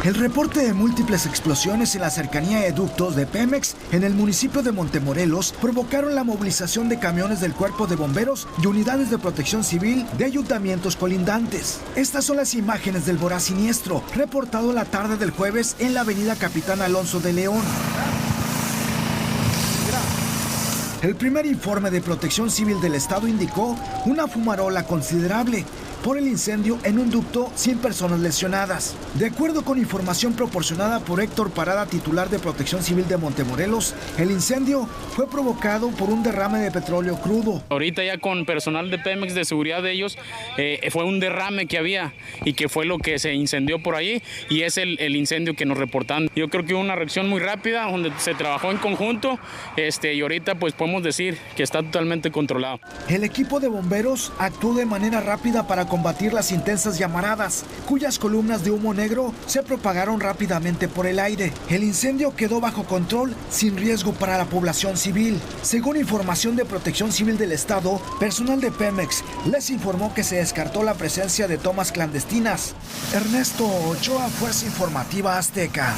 El reporte de múltiples explosiones en la cercanía de ductos de Pemex en el municipio de Montemorelos provocaron la movilización de camiones del Cuerpo de Bomberos y unidades de protección civil de ayuntamientos colindantes. Estas son las imágenes del voraz siniestro, reportado la tarde del jueves en la avenida Capitán Alonso de León. El primer informe de Protección Civil del Estado indicó una fumarola considerable por el incendio en un ducto sin personas lesionadas. De acuerdo con información proporcionada por Héctor Parada, titular de Protección Civil de Montemorelos, el incendio fue provocado por un derrame de petróleo crudo. Ahorita ya con personal de Pemex, de seguridad de ellos, fue un derrame que había y que fue lo que se incendió por ahí y es el incendio que nos reportan. Yo creo que hubo una reacción muy rápida donde se trabajó en conjunto y ahorita pues podemos decir que está totalmente controlado. El equipo de bomberos actuó de manera rápida para combatir las intensas llamaradas, cuyas columnas de humo negro se propagaron rápidamente por el aire. El incendio quedó bajo control sin riesgo para la población civil. Según información de Protección Civil del Estado, personal de Pemex les informó que se descartó la presencia de tomas clandestinas. Ernesto Ochoa, Fuerza Informativa Azteca.